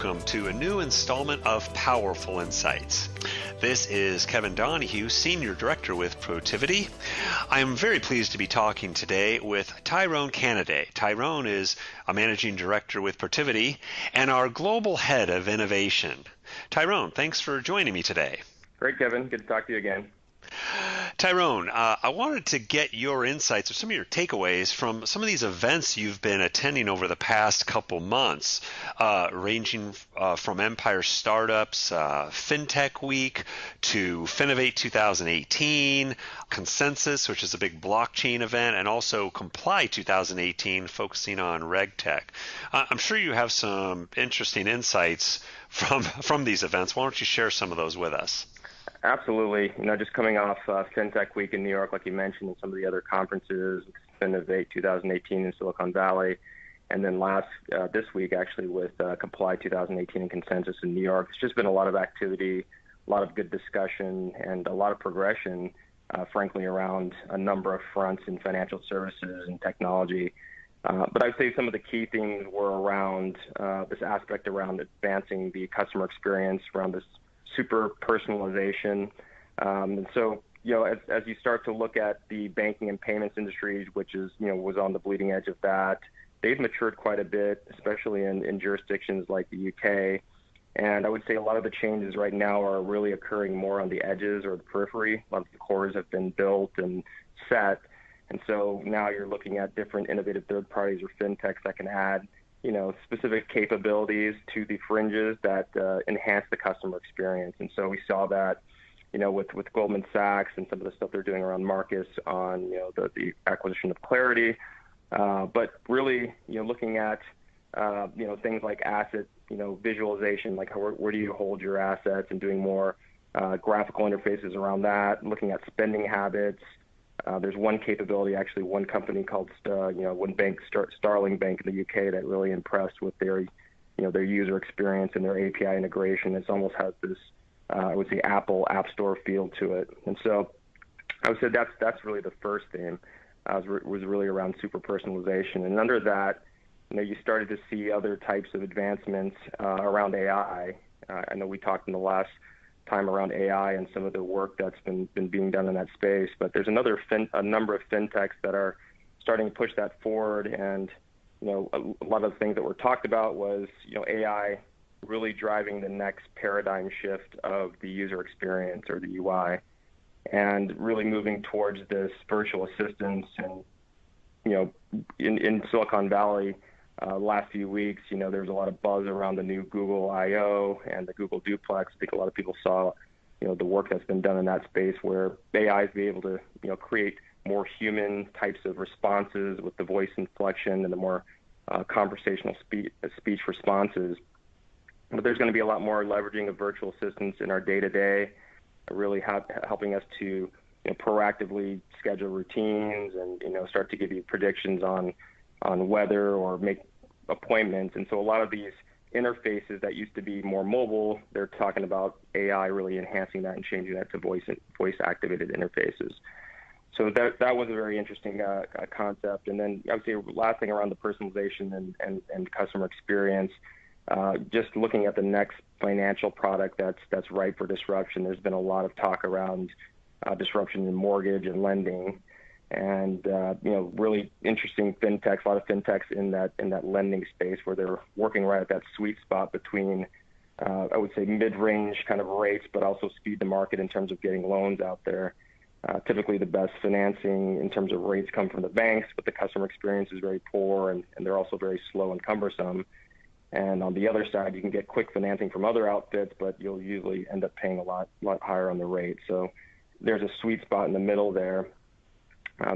welcome to a new installment of Powerful Insights. This is Kevin Donahue, Senior Director with Protiviti. I am very pleased to be talking today with Tyrone Canaday. Tyrone is a Managing Director with Protiviti and our Global Head of Innovation. Tyrone, thanks for joining me today. Great, Kevin. Good to talk to you again. Tyrone, I wanted to get your insights or some of your takeaways from some of these events you've been attending over the past couple months, ranging from Empire Startups, FinTech Week, to Finovate 2018, Consensus, which is a big blockchain event, and also Comply 2018, focusing on regtech. I'm sure you have some interesting insights from these events. Why don't you share some of those with us? Absolutely. Just coming off FinTech Week in New York, like you mentioned, and some of the other conferences, Finovate 2018 in Silicon Valley, and then this week actually with Comply 2018 and Consensus in New York. It's just been a lot of activity, a lot of good discussion, and a lot of progression, frankly, around a number of fronts in financial services and technology. But I'd say some of the key things were around this aspect around advancing the customer experience, around this super personalization. And so, as you start to look at the banking and payments industries, which is, was on the bleeding edge of that, they've matured quite a bit, especially in jurisdictions like the UK. And I would say a lot of the changes right now are really occurring more on the edges or the periphery. A lot of the cores have been built and set. And so now you're looking at different innovative third parties or fintechs that can add specific capabilities to the fringes that enhance the customer experience. And so we saw that, with Goldman Sachs and some of the stuff they're doing around Marcus on, the acquisition of Clarity. But really, looking at, things like asset, visualization, like where do you hold your assets, and doing more graphical interfaces around that, looking at spending habits. There's one capability, actually, one company called, one bank, Starling Bank in the UK, that really impressed with their user experience and their API integration. It's almost has this, I would say, Apple App Store feel to it. And so I would say that's really the first theme, was really around super personalization. And under that, you started to see other types of advancements around AI. I know we talked in the last time around AI and some of the work that's been being done in that space, but there's a number of fintechs that are starting to push that forward. And a lot of the things that were talked about was AI really driving the next paradigm shift of the user experience or the UI, and really moving towards this virtual assistance. And in Silicon Valley, last few weeks, there's a lot of buzz around the new Google I/O and the Google Duplex. I think a lot of people saw, the work that's been done in that space, where AI is be able to, create more human types of responses with the voice inflection and the more conversational speech responses. But there's going to be a lot more leveraging of virtual assistants in our day-to-day, really helping us to proactively schedule routines and start to give you predictions on weather or make appointments. And so a lot of these interfaces that used to be more mobile, they're talking about AI really enhancing that and changing that to voice-activated interfaces. So that was a very interesting concept. And then I would say last thing around the personalization and customer experience, just looking at the next financial product that's ripe for disruption. There's been a lot of talk around disruption in mortgage and lending. And really interesting fintechs, a lot of fintechs in that lending space, where they're working right at that sweet spot between, I would say, mid-range kind of rates, but also speed to market in terms of getting loans out there. Typically, the best financing in terms of rates come from the banks, but the customer experience is very poor, and they're also very slow and cumbersome. And on the other side, you can get quick financing from other outfits, but you'll usually end up paying a lot higher on the rate. So there's a sweet spot in the middle there.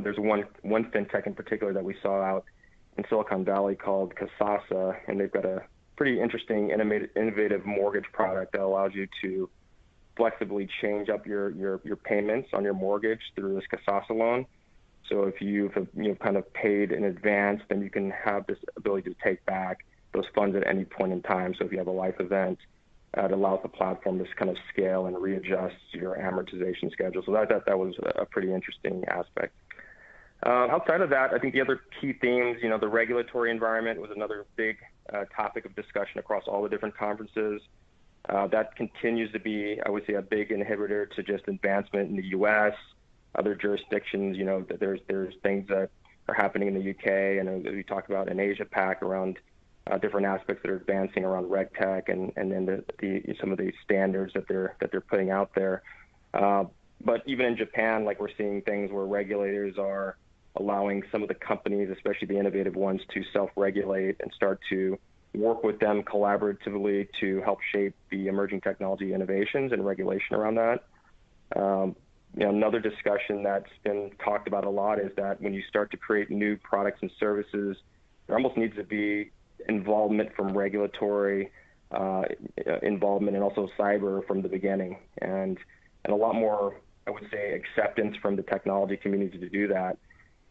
There's one fintech in particular that we saw out in Silicon Valley called Kasasa, and they've got a pretty interesting, innovative mortgage product that allows you to flexibly change up your payments on your mortgage through this Kasasa loan. So if you've kind of paid in advance, then you can have this ability to take back those funds at any point in time. So if you have a life event, it allows the platform to kind of scale and readjust your amortization schedule. So that was a pretty interesting aspect. Outside of that, I think the other key themes, the regulatory environment was another big topic of discussion across all the different conferences. That continues to be, I would say, a big inhibitor to just advancement in the U.S. Other jurisdictions, there's things that are happening in the UK, and we talked about in Asia Pac around different aspects that are advancing around regtech, and then some of the standards that they're putting out there. But even in Japan, like, we're seeing things where regulators are allowing some of the companies, especially the innovative ones, to self-regulate and start to work with them collaboratively to help shape the emerging technology innovations and regulation around that. Another discussion that's been talked about a lot is that when you start to create new products and services, there almost needs to be involvement from regulatory involvement and also cyber from the beginning, and a lot more, I would say, acceptance from the technology community to do that.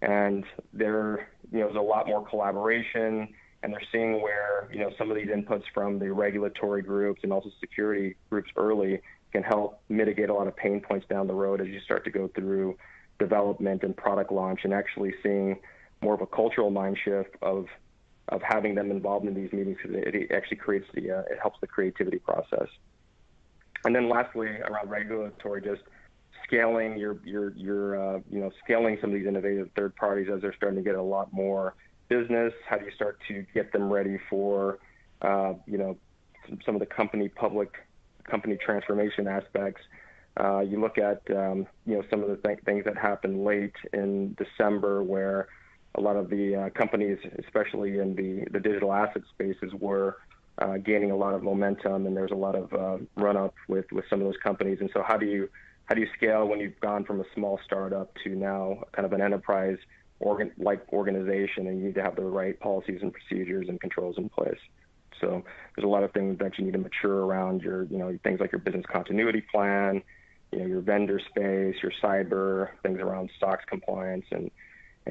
And there's a lot more collaboration, and they're seeing where some of these inputs from the regulatory groups and also security groups early can help mitigate a lot of pain points down the road as you start to go through development and product launch, and actually seeing more of a cultural mind shift of having them involved in these meetings, because it actually creates it helps the creativity process. And then lastly, around regulatory, just scaling scaling some of these innovative third parties as they're starting to get a lot more business. How do you start to get them ready for some of the public company transformation aspects? You look at some of the things that happened late in December, where a lot of the companies, especially in the digital asset spaces, were gaining a lot of momentum, and there's a lot of run up with some of those companies. And so how do you scale when you've gone from a small startup to now kind of an enterprise organization, and you need to have the right policies and procedures and controls in place? So there's a lot of things that you need to mature around your things like your business continuity plan, your vendor space, your cyber, things around SOX compliance, and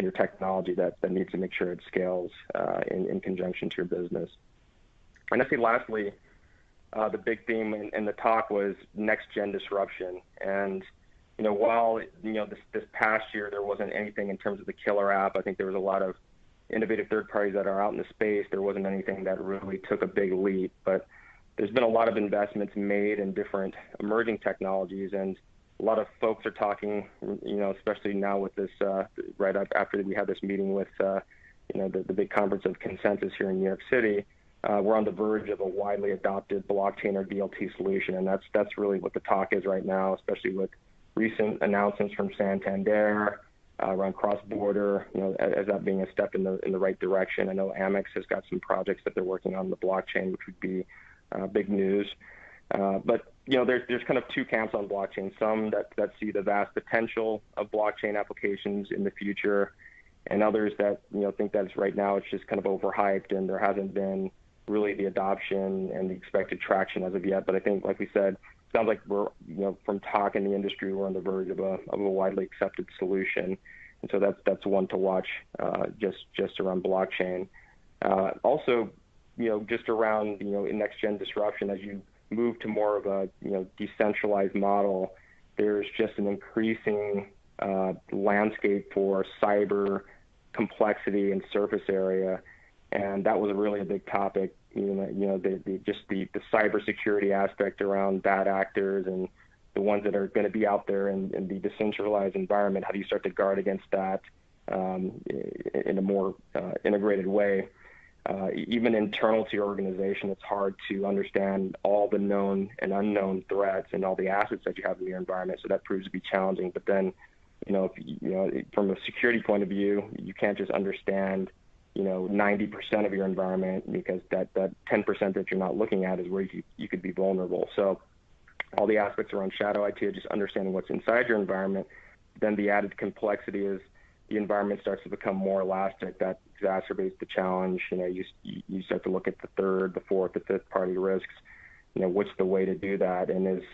your technology that needs to make sure it scales in conjunction to your business. And I think lastly, the big theme in the talk was next-gen disruption. And while this past year there wasn't anything in terms of the killer app, I think there was a lot of innovative third parties that are out in the space. There wasn't anything that really took a big leap, but there's been a lot of investments made in different emerging technologies, and a lot of folks are talking, especially now with this, right after we had this meeting with, the big conference of consensus here in New York City. We're on the verge of a widely adopted blockchain or DLT solution, and that's really what the talk is right now, especially with recent announcements from Santander around cross-border, as that being a step in the right direction. I know Amex has got some projects that they're working on the blockchain, which would be big news. But there's kind of two camps on blockchain. Some that see the vast potential of blockchain applications in the future, and others that think that right now it's just kind of overhyped and there hasn't been really the adoption and the expected traction as of yet. But I think, like we said, it sounds like we're from talk in the industry, we're on the verge of a widely accepted solution, and so that's one to watch just around blockchain. Also, just around next gen disruption, as you move to more of a decentralized model, there's just an increasing landscape for cyber complexity and surface area, and that was really a big topic. The cybersecurity aspect around bad actors and the ones that are going to be out there in the decentralized environment. How do you start to guard against that in a more integrated way? Even internal to your organization, it's hard to understand all the known and unknown threats and all the assets that you have in your environment. So that proves to be challenging. But then, from a security point of view, you can't just understand 90% of your environment, because that 10% that you're not looking at is where you could be vulnerable. So all the aspects around shadow IT, just understanding what's inside your environment. Then the added complexity is the environment starts to become more elastic. That exacerbates the challenge. You start to look at the third, the fourth, the fifth party risks. What's the way to do that? And is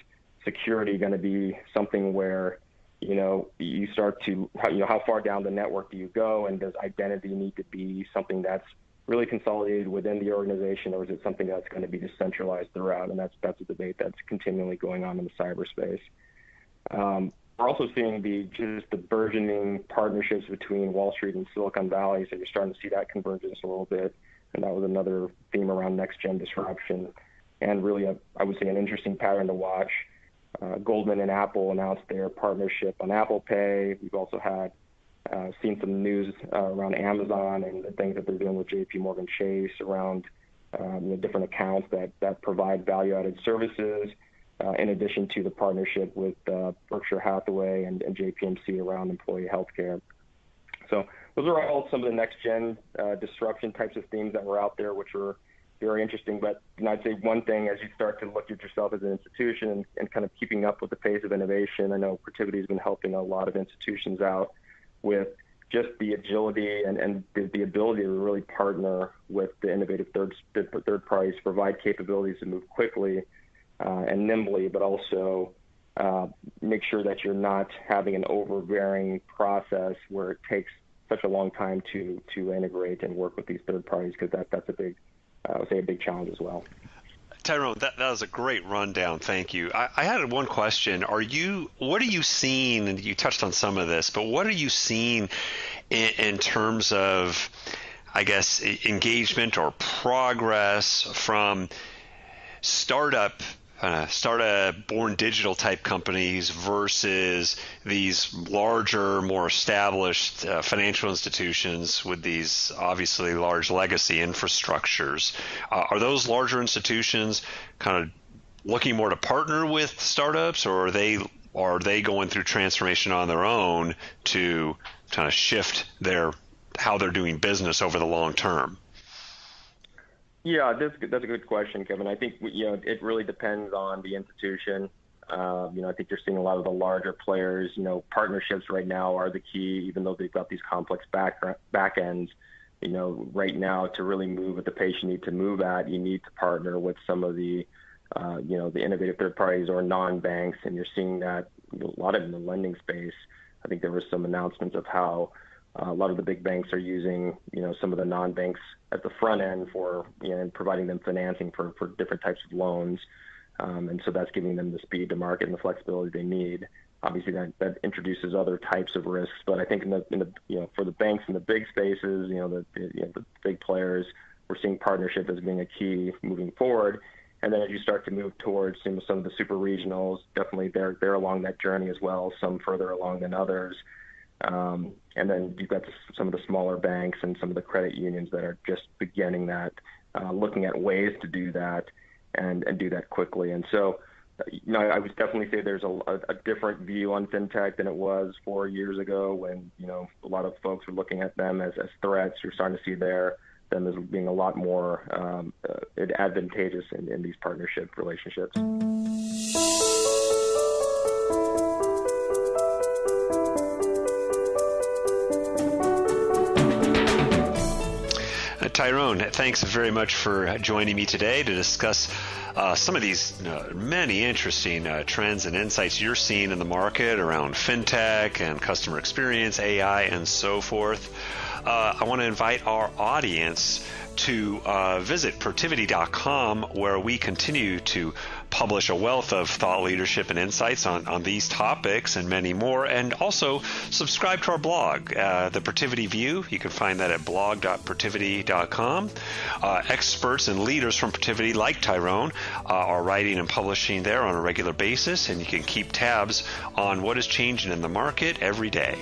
security going to be something where you start to, how far down the network do you go, and does identity need to be something that's really consolidated within the organization, or is it something that's going to be decentralized throughout? And that's a debate that's continually going on in the cyberspace. We're also seeing the burgeoning partnerships between Wall Street and Silicon Valley, so you're starting to see that convergence a little bit and that was another theme around next-gen disruption. And really, I would say an interesting pattern to watch. Goldman and Apple announced their partnership on Apple Pay. We've also had seen some news around Amazon and the things that they're doing with JP Morgan Chase around different accounts that provide value-added services, in addition to the partnership with Berkshire Hathaway and JPMC around employee healthcare. So those are all some of the next-gen disruption types of themes that were out there, which were very interesting. But I'd say one thing, as you start to look at yourself as an institution and kind of keeping up with the pace of innovation, I know Protiviti has been helping a lot of institutions out with just the agility and the ability to really partner with the innovative third parties, provide capabilities to move quickly and nimbly, but also make sure that you're not having an overbearing process where it takes such a long time to integrate and work with these third parties, because that's a big, I would say, a big challenge as well. Tyrone, that was a great rundown. Thank you. I had one question. What are you seeing, and you touched on some of this, but what are you seeing in terms of, I guess, engagement or progress from startup born digital type companies versus these larger, more established financial institutions with these obviously large legacy infrastructures? Are those larger institutions kind of looking more to partner with startups, or are they going through transformation on their own to kind of shift how they're doing business over the long term? Yeah, that's a good question, Kevin. I think it really depends on the institution. I think you're seeing a lot of the larger players. Partnerships right now are the key, even though they've got these complex back ends. Right now, to really move at the pace you need to move at, you need to partner with some of the the innovative third parties or non-banks, and you're seeing that a lot of in the lending space. I think there were some announcements of how a lot of the big banks are using, some of the non-banks at the front end for, and providing them financing for different types of loans. And so that's giving them the speed to market and the flexibility they need. Obviously, that introduces other types of risks. But I think in the for the banks in the big spaces, the big players, we're seeing partnership as being a key moving forward. And then as you start to move towards some of the super regionals, definitely they're along that journey as well, some further along than others. And then you've got some of the smaller banks and some of the credit unions that are just beginning that, looking at ways to do that and do that quickly. And so, I would definitely say there's a different view on FinTech than it was 4 years ago when, a lot of folks were looking at them as threats. You're starting to see them as being a lot more advantageous in these partnership relationships. Tyrone, thanks very much for joining me today to discuss some of these many interesting trends and insights you're seeing in the market around FinTech and customer experience, AI, and so forth. I want to invite our audience to visit Protiviti.com, where we continue to publish a wealth of thought leadership and insights on these topics and many more. And also subscribe to our blog, The Protiviti View. You can find that at blog.protiviti.com. Experts and leaders from Protiviti, like Tyrone, are writing and publishing there on a regular basis, and you can keep tabs on what is changing in the market every day.